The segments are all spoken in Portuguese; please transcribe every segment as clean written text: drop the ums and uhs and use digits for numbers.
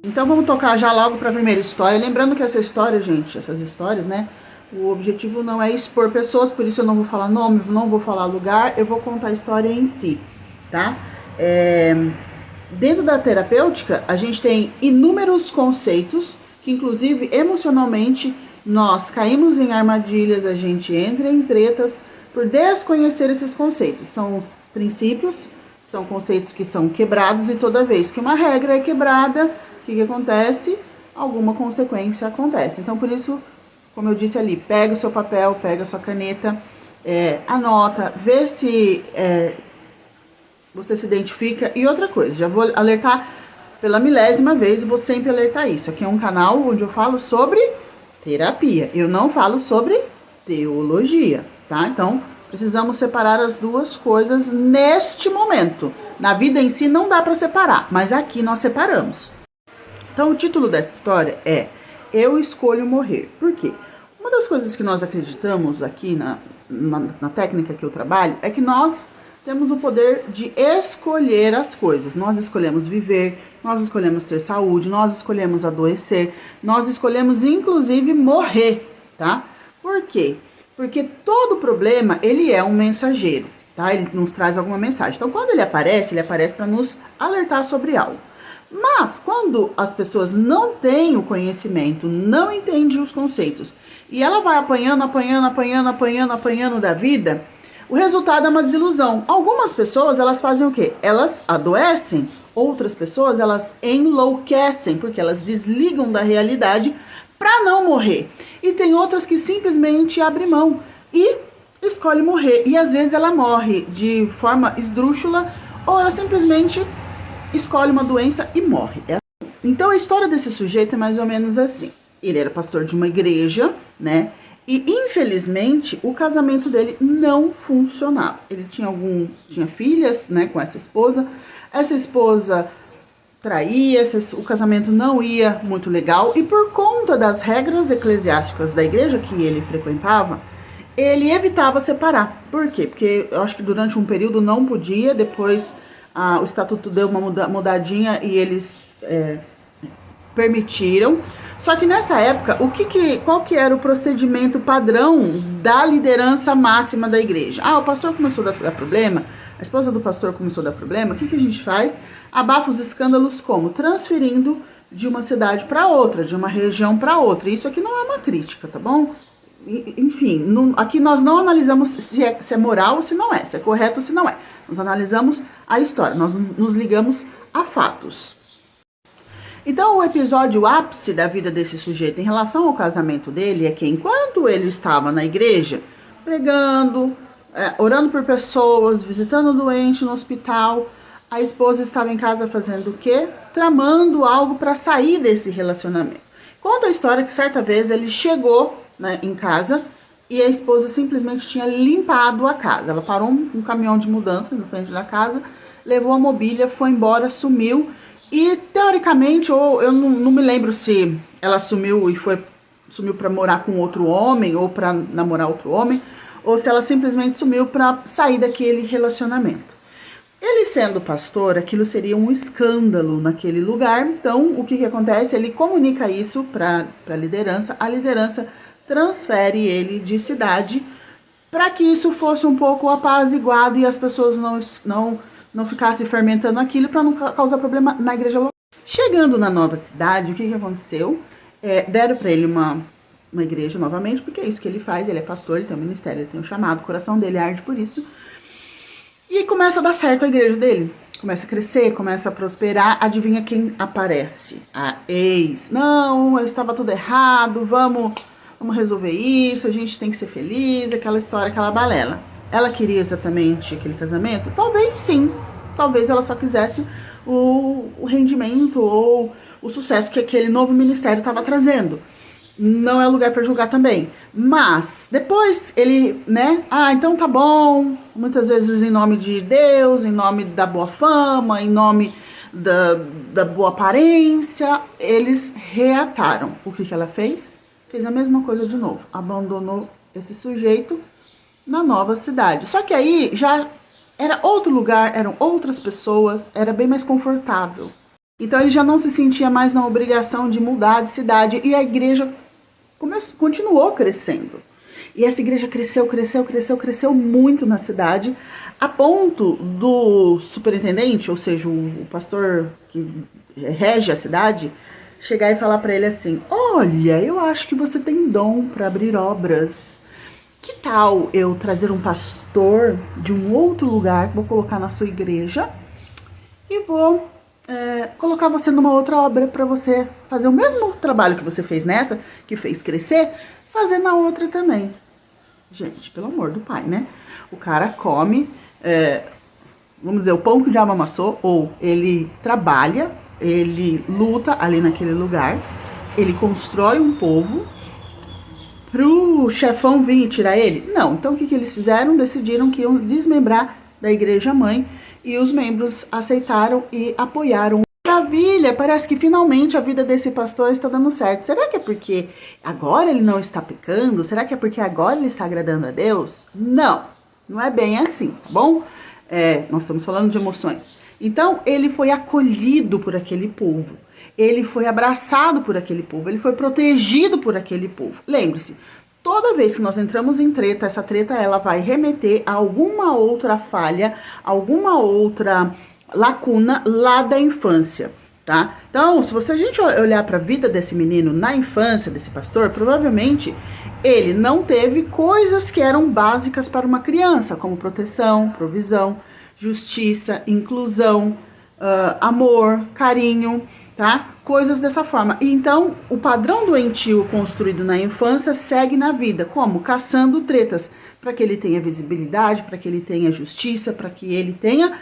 Então vamos tocar já logo para a primeira história. Lembrando que essa história, gente, essas histórias, né? O objetivo não é expor pessoas, por isso eu não vou falar nome, não vou falar lugar, eu vou contar a história em si, tá? Dentro da terapêutica, a gente tem inúmeros conceitos que, inclusive, emocionalmente, nós caímos em armadilhas, a gente entra em tretas por desconhecer esses conceitos. São os princípios, são conceitos que são quebrados e toda vez que uma regra é quebrada, o que acontece? Alguma consequência acontece. Então, por isso, como eu disse ali, pega o seu papel, pega a sua caneta, anota, vê se você se identifica. E outra coisa, já vou alertar pela milésima vez, vou sempre alertar isso. Aqui é um canal onde eu falo sobre terapia, eu não falo sobre teologia, tá? Então, precisamos separar as duas coisas neste momento. Na vida em si não dá para separar, mas aqui nós separamos. Então, o título dessa história é Eu Escolho Morrer. Por quê? Uma das coisas que nós acreditamos aqui na técnica que eu trabalho é que nós temos o poder de escolher as coisas. Nós escolhemos viver, nós escolhemos ter saúde, nós escolhemos adoecer, nós escolhemos inclusive morrer, tá? Por quê? Porque todo problema, ele é um mensageiro, tá? Ele nos traz alguma mensagem. Então, quando ele aparece para nos alertar sobre algo. Mas, quando as pessoas não têm o conhecimento, não entendem os conceitos, e ela vai apanhando da vida, o resultado é uma desilusão. Algumas pessoas, elas fazem o quê? Elas adoecem. Outras pessoas, elas enlouquecem, porque elas desligam da realidade para não morrer. E tem outras que simplesmente abrem mão e escolhem morrer. E às vezes ela morre de forma esdrúxula, ou ela simplesmente escolhe uma doença e morre. Então a história desse sujeito é mais ou menos assim. Ele era pastor de uma igreja, né? E infelizmente o casamento dele não funcionava. Ele tinha filhas, né, com essa esposa. Essa esposa traía, o casamento não ia muito legal. E por conta das regras eclesiásticas da igreja que ele frequentava, ele evitava separar. Por quê? Porque eu acho que durante um período não podia, depois o estatuto deu uma mudadinha e eles permitiram. Só que nessa época, qual que era o procedimento padrão da liderança máxima da igreja? O pastor começou a dar problema, a esposa do pastor começou a dar problema, o que a gente faz? Abafa os escândalos como? Transferindo de uma cidade para outra, de uma região para outra. Isso aqui não é uma crítica, tá bom? Enfim, aqui nós não analisamos se é moral ou se não é, se é correto ou se não é. Nós analisamos a história, nós nos ligamos a fatos. Então, o episódio ápice da vida desse sujeito em relação ao casamento dele é que enquanto ele estava na igreja, pregando, orando por pessoas, visitando doente no hospital, a esposa estava em casa fazendo o quê? Tramando algo para sair desse relacionamento. Conta a história que certa vez ele chegou, né, em casa e a esposa simplesmente tinha limpado a casa. Ela parou um caminhão de mudança na frente da casa, levou a mobília, foi embora, sumiu. E teoricamente, ou eu não me lembro se ela sumiu para morar com outro homem ou para namorar outro homem, ou se ela simplesmente sumiu para sair daquele relacionamento. Ele sendo pastor, aquilo seria um escândalo naquele lugar. Então, o que acontece? Ele comunica isso para a liderança transfere ele de cidade para que isso fosse um pouco apaziguado e as pessoas não ficassem fermentando aquilo para não causar problema na igreja local. Chegando na nova cidade, o que aconteceu? Deram para ele uma igreja novamente, porque é isso que ele faz, ele é pastor, ele tem um ministério, ele tem um chamado, o coração dele arde por isso. E começa a dar certo a igreja dele, começa a crescer, começa a prosperar. Adivinha quem aparece? A ex. Não, estava tudo errado, vamos resolver isso, a gente tem que ser feliz, aquela história, aquela balela. Ela queria exatamente aquele casamento? Talvez sim. Talvez ela só quisesse o rendimento ou o sucesso que aquele novo ministério estava trazendo. Não é lugar para julgar também. Mas depois ele, né? Então tá bom. Muitas vezes em nome de Deus, em nome da boa fama, em nome da boa aparência, eles reataram. O que ela fez? Fez a mesma coisa de novo. Abandonou esse sujeito na nova cidade. Só que aí já era outro lugar, eram outras pessoas, era bem mais confortável. Então ele já não se sentia mais na obrigação de mudar de cidade e a igreja continuou crescendo. E essa igreja cresceu muito na cidade, a ponto do superintendente, ou seja, o pastor que rege a cidade, chegar e falar para ele assim: olha, eu acho que você tem dom para abrir obras. Que tal eu trazer um pastor de um outro lugar, vou colocar na sua igreja e vou colocar você numa outra obra para você fazer o mesmo trabalho que você fez nessa, que fez crescer, fazer na outra também. Gente, pelo amor do pai, né? O cara come, vamos dizer, o pão que o diabo amassou, ou ele trabalha, ele luta ali naquele lugar, ele constrói um povo pro chefão vir e tirar ele? Não. Então o que eles fizeram? Decidiram que iam desmembrar da igreja mãe e os membros aceitaram e apoiaram. Maravilha! Parece que finalmente a vida desse pastor está dando certo. Será que é porque agora ele não está pecando? Será que é porque agora ele está agradando a Deus? Não, não é bem assim, tá bom? Nós estamos falando de emoções. Então ele foi acolhido por aquele povo. Ele foi abraçado por aquele povo, ele foi protegido por aquele povo. Lembre-se, toda vez que nós entramos em treta, essa treta ela vai remeter a alguma outra falha, alguma outra lacuna lá da infância, tá? Então, se a gente olhar para a vida desse menino na infância, desse pastor, provavelmente ele não teve coisas que eram básicas para uma criança, como proteção, provisão, justiça, inclusão, amor, carinho, tá? Coisas dessa forma. E então, o padrão doentio construído na infância segue na vida. Como? Caçando tretas. Para que ele tenha visibilidade, para que ele tenha justiça, para que ele tenha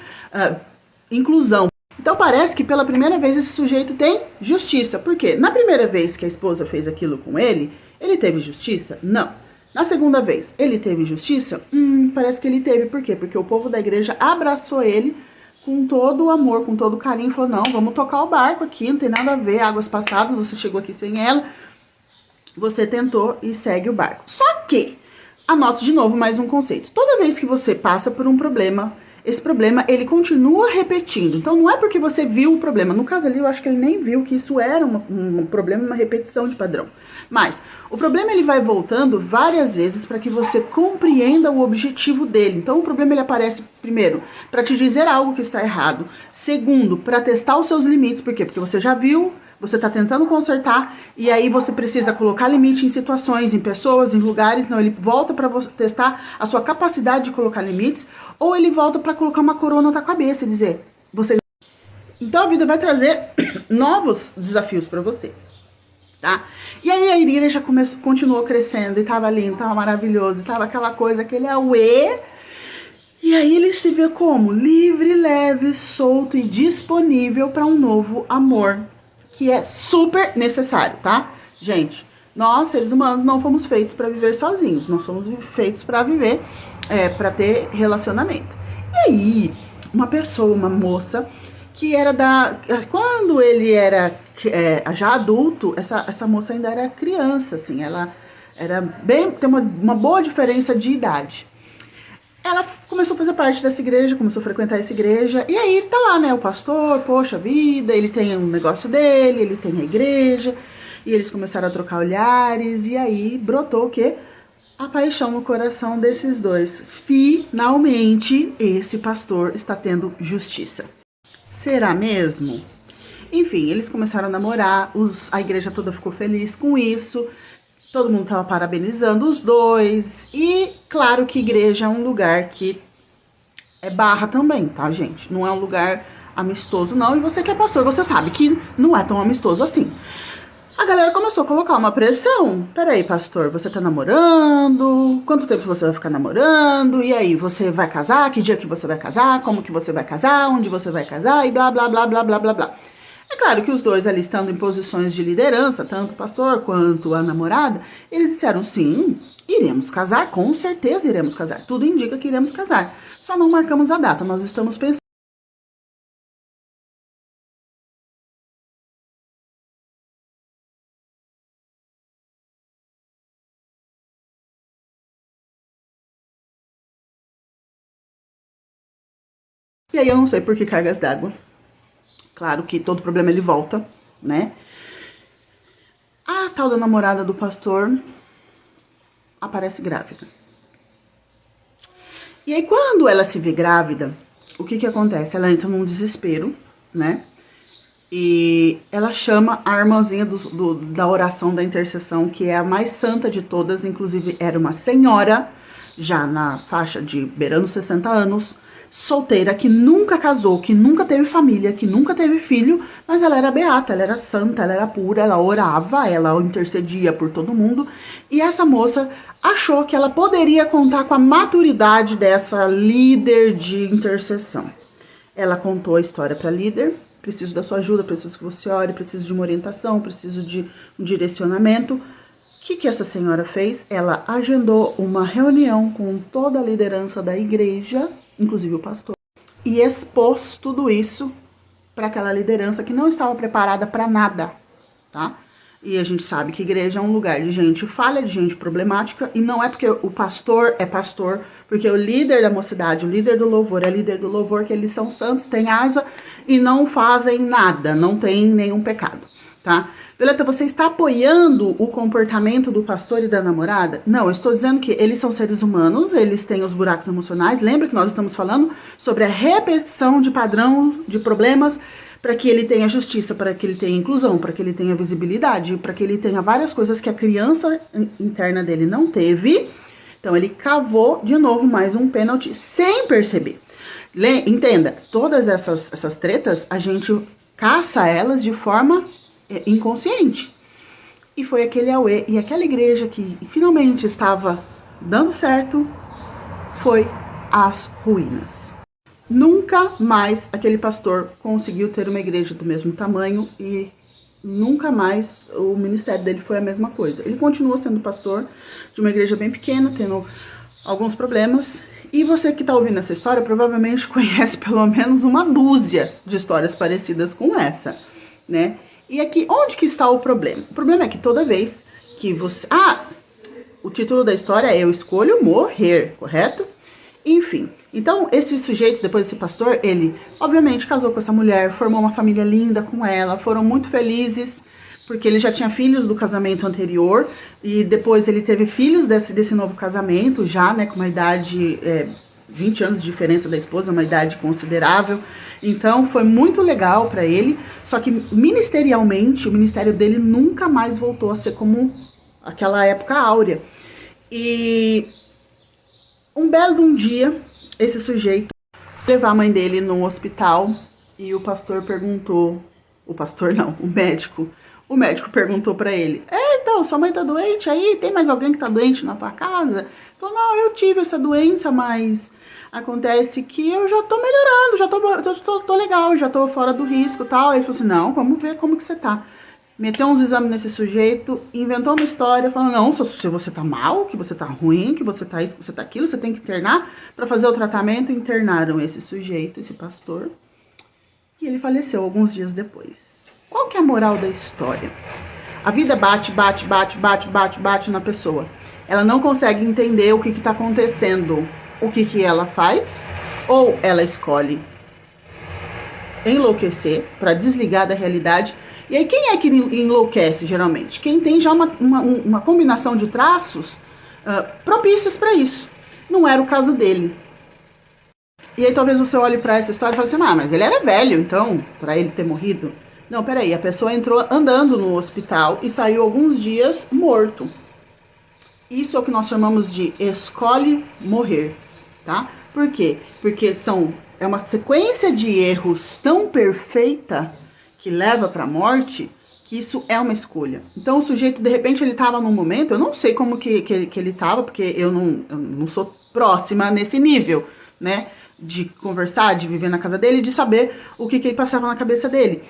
inclusão. Então, parece que pela primeira vez esse sujeito tem justiça. Por quê? Na primeira vez que a esposa fez aquilo com ele teve justiça? Não. Na segunda vez, ele teve justiça? Parece que ele teve. Por quê? Porque o povo da igreja abraçou ele com todo o amor, com todo o carinho, falou: não, vamos tocar o barco aqui, não tem nada a ver, águas passadas, você chegou aqui sem ela, você tentou e segue o barco. Só que, anote de novo mais um conceito. Toda vez que você passa por um problema, esse problema, ele continua repetindo. Então, não é porque você viu o problema. No caso ali, eu acho que ele nem viu que isso era um problema, uma repetição de padrão. Mas, o problema, ele vai voltando várias vezes para que você compreenda o objetivo dele. Então, o problema, ele aparece, primeiro, para te dizer algo que está errado. Segundo, para testar os seus limites. Por quê? Porque você já viu, você está tentando consertar, e aí você precisa colocar limite em situações, em pessoas, em lugares. Não, ele volta para testar a sua capacidade de colocar limites, ou ele volta para colocar uma coroa na tua cabeça e dizer, você... Então a vida vai trazer novos desafios para você, tá? E aí a igreja continuou crescendo, e tava lindo, tava maravilhoso, tava aquela coisa, aquele auê. E aí ele se vê como? Livre, leve, solto e disponível para um novo amor, que é super necessário, tá? Gente, nós, seres humanos, não fomos feitos para viver sozinhos. Nós somos feitos para viver, para ter relacionamento. E aí, uma pessoa, uma moça, que era quando ele era já adulto, essa moça ainda era criança, assim. Ela era tem uma boa diferença de idade. Ela começou a fazer parte dessa igreja, começou a frequentar essa igreja, e aí tá lá, né, o pastor, poxa vida, ele tem um negócio dele, ele tem a igreja, e eles começaram a trocar olhares, e aí brotou o quê? A paixão no coração desses dois. Finalmente, esse pastor está tendo justiça. Será mesmo? Enfim, eles começaram a namorar, a igreja toda ficou feliz com isso, todo mundo tava parabenizando os dois. E claro que igreja é um lugar que é barra também, tá, gente? Não é um lugar amistoso, não. E você que é pastor, você sabe que não é tão amistoso assim. A galera começou a colocar uma pressão. Peraí, pastor, você tá namorando? Quanto tempo você vai ficar namorando? E aí, você vai casar? Que dia que você vai casar? Como que você vai casar? Onde você vai casar? E blá, blá, blá, blá, blá, blá, blá. É claro que os dois ali estando em posições de liderança, tanto o pastor quanto a namorada, eles disseram sim, iremos casar, com certeza iremos casar. Tudo indica que iremos casar. Só não marcamos a data, nós estamos pensando. E aí eu não sei por que cargas d'água. Claro que todo problema ele volta, né? A tal da namorada do pastor aparece grávida. E aí, quando ela se vê grávida, o que acontece? Ela entra num desespero, né? E ela chama a irmãzinha da oração da intercessão, que é a mais santa de todas, inclusive era uma senhora, já na faixa de beirando 60 anos, solteira, que nunca casou, que nunca teve família, que nunca teve filho, mas ela era beata, ela era santa, ela era pura, ela orava, ela intercedia por todo mundo, e essa moça achou que ela poderia contar com a maturidade dessa líder de intercessão. Ela contou a história para a líder: preciso da sua ajuda, preciso que você ore, preciso de uma orientação, preciso de um direcionamento. O que essa senhora fez? Ela agendou uma reunião com toda a liderança da igreja, inclusive o pastor, e expôs tudo isso para aquela liderança que não estava preparada para nada, tá? E a gente sabe que igreja é um lugar de gente falha, de gente problemática, e não é porque o pastor é pastor, porque o líder da mocidade, o líder do louvor é líder do louvor, que eles são santos, têm asa e não fazem nada, não tem nenhum pecado, tá? Violeta, você está apoiando o comportamento do pastor e da namorada? Não, eu estou dizendo que eles são seres humanos, eles têm os buracos emocionais. Lembra que nós estamos falando sobre a repetição de padrão de problemas, para que ele tenha justiça, para que ele tenha inclusão, para que ele tenha visibilidade, para que ele tenha várias coisas que a criança interna dele não teve. Então ele cavou de novo mais um pênalti sem perceber. Entenda, todas essas tretas, a gente caça elas de forma inconsciente. E foi aquele auê, e aquela igreja que finalmente estava dando certo, foi às ruínas. Nunca mais aquele pastor conseguiu ter uma igreja do mesmo tamanho, e nunca mais o ministério dele foi a mesma coisa. Ele continua sendo pastor de uma igreja bem pequena, tendo alguns problemas. E você que está ouvindo essa história provavelmente conhece pelo menos uma dúzia de histórias parecidas com essa, né? E aqui, onde que está o problema? O problema é que toda vez que você... o título da história é Eu Escolho Morrer, correto? Enfim, então esse sujeito, depois desse pastor, ele obviamente casou com essa mulher, formou uma família linda com ela, foram muito felizes, porque ele já tinha filhos do casamento anterior, e depois ele teve filhos desse novo casamento, já, né, com uma idade, 20 anos de diferença da esposa, uma idade considerável. Então foi muito legal para ele, só que ministerialmente o ministério dele nunca mais voltou a ser como aquela época áurea. E um belo dia, esse sujeito foi levar a mãe dele no hospital, e o pastor perguntou, o médico perguntou pra ele: então, sua mãe tá doente aí? Tem mais alguém que tá doente na tua casa? Ele falou: não, eu tive essa doença, mas acontece que eu já tô melhorando, tô legal, já tô fora do risco e tal. Ele falou assim: não, vamos ver como que você tá. Meteu uns exames nesse sujeito, inventou uma história, falando: não, se você tá mal, que você tá ruim, que você tá isso, que você tá aquilo, você tem que internar pra fazer o tratamento. Internaram esse sujeito, esse pastor, e ele faleceu alguns dias depois. Qual que é a moral da história? A vida bate na pessoa. Ela não consegue entender o que está acontecendo, o que ela faz, ou ela escolhe enlouquecer para desligar da realidade. E aí quem é que enlouquece geralmente? Quem tem já uma combinação de traços propícios para isso. Não era o caso dele. E aí talvez você olhe para essa história e fale assim: mas ele era velho, então, para ele ter morrido. Não, peraí, a pessoa entrou andando no hospital e saiu alguns dias morto. Isso é o que nós chamamos de escolhe morrer, tá? Por quê? Porque é uma sequência de erros tão perfeita que leva para a morte, que isso é uma escolha. Então o sujeito, de repente, ele estava num momento, eu não sei como que ele estava, porque eu não sou próxima nesse nível, né? De conversar, de viver na casa dele, de saber o que ele passava na cabeça dele.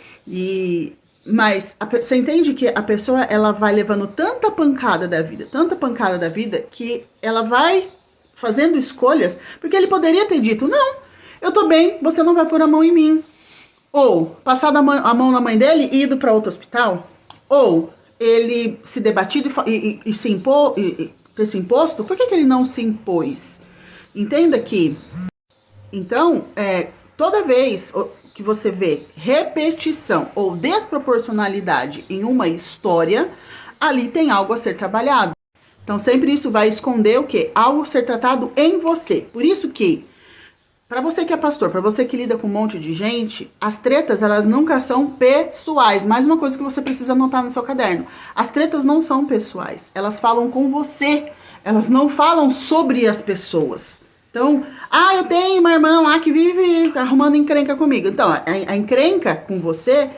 Mas você entende que a pessoa, ela vai levando tanta pancada da vida, que ela vai fazendo escolhas, porque ele poderia ter dito: não, eu tô bem, você não vai pôr a mão em mim. Ou passado a mão na mãe dele e ido para outro hospital. Ou ele se debatido e se impor, ter se imposto. Por que ele não se impôs? Entenda que... Então, toda vez que você vê repetição ou desproporcionalidade em uma história, ali tem algo a ser trabalhado. Então, sempre isso vai esconder o quê? Algo a ser tratado em você. Por isso que, para você que é pastor, para você que lida com um monte de gente, as tretas, elas nunca são pessoais. Mais uma coisa que você precisa anotar no seu caderno. As tretas não são pessoais. Elas falam com você. Elas não falam sobre as pessoas. Então, eu tenho uma irmã lá que vive arrumando encrenca comigo. Então, a encrenca com você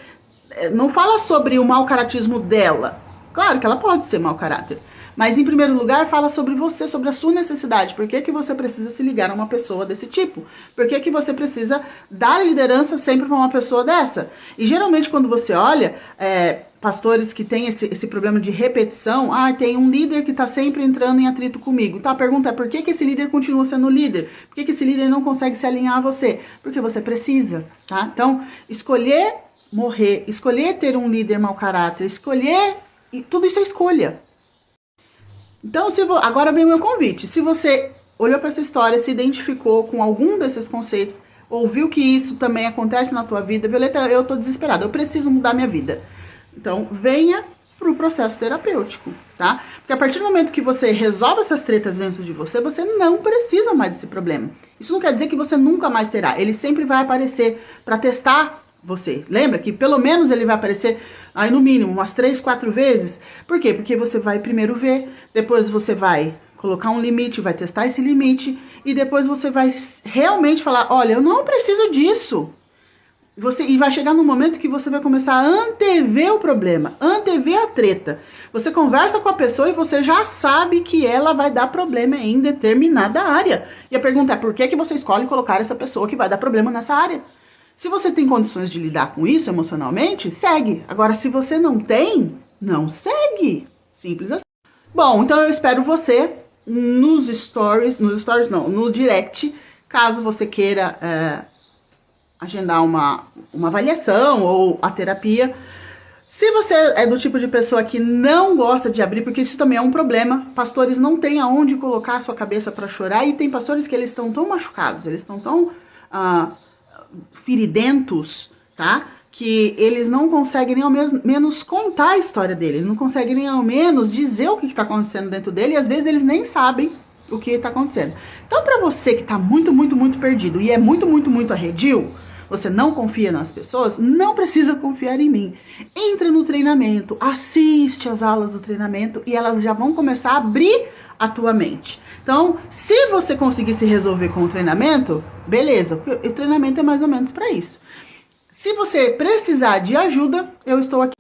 não fala sobre o mau caratismo dela. Claro que ela pode ser mau caráter. Mas, em primeiro lugar, fala sobre você, sobre a sua necessidade. Por que você precisa se ligar a uma pessoa desse tipo? Por que você precisa dar liderança sempre para uma pessoa dessa? E, geralmente, quando você olha, pastores que têm esse problema de repetição, tem um líder que está sempre entrando em atrito comigo. Então, a pergunta é, por que esse líder continua sendo líder? Por que esse líder não consegue se alinhar a você? Porque você precisa, tá? Então, escolher morrer, escolher ter um líder mau caráter, escolher... E tudo isso é escolha. Então, agora vem o meu convite. Se você olhou para essa história, se identificou com algum desses conceitos, ouviu que isso também acontece na tua vida, Violeta, eu tô desesperada, eu preciso mudar minha vida. Então, venha pro processo terapêutico, tá? Porque a partir do momento que você resolve essas tretas dentro de você, você não precisa mais desse problema. Isso não quer dizer que você nunca mais terá. Ele sempre vai aparecer para testar você. Lembra que pelo menos ele vai aparecer aí no mínimo umas 3, 4 vezes. Por quê? Porque você vai primeiro ver, depois você vai colocar um limite, vai testar esse limite e depois você vai realmente falar, olha, eu não preciso disso. E vai chegar num momento que você vai começar a antever o problema, antever a treta. Você conversa com a pessoa e você já sabe que ela vai dar problema em determinada área. E a pergunta é, por que você escolhe colocar essa pessoa que vai dar problema nessa área? Se você tem condições de lidar com isso emocionalmente, segue. Agora, se você não tem, não segue. Simples assim. Bom, então eu espero você no direct, caso você queira agendar uma avaliação ou a terapia. Se você é do tipo de pessoa que não gosta de abrir, porque isso também é um problema, pastores não têm aonde colocar a sua cabeça para chorar, e tem pastores que eles estão tão machucados, eles estão tão... feridentos, tá? Que eles não conseguem nem ao menos contar a história dele, eles não conseguem nem ao menos dizer o que está acontecendo dentro dele, e às vezes eles nem sabem o que está acontecendo. Então, para você que está muito, muito, muito perdido e é muito, muito, muito arredio, você não confia nas pessoas, não precisa confiar em mim. Entra no treinamento, assiste as aulas do treinamento e elas já vão começar a abrir a tua mente. Então, se você conseguir se resolver com o treinamento, beleza, porque o treinamento é mais ou menos para isso. Se você precisar de ajuda, eu estou aqui.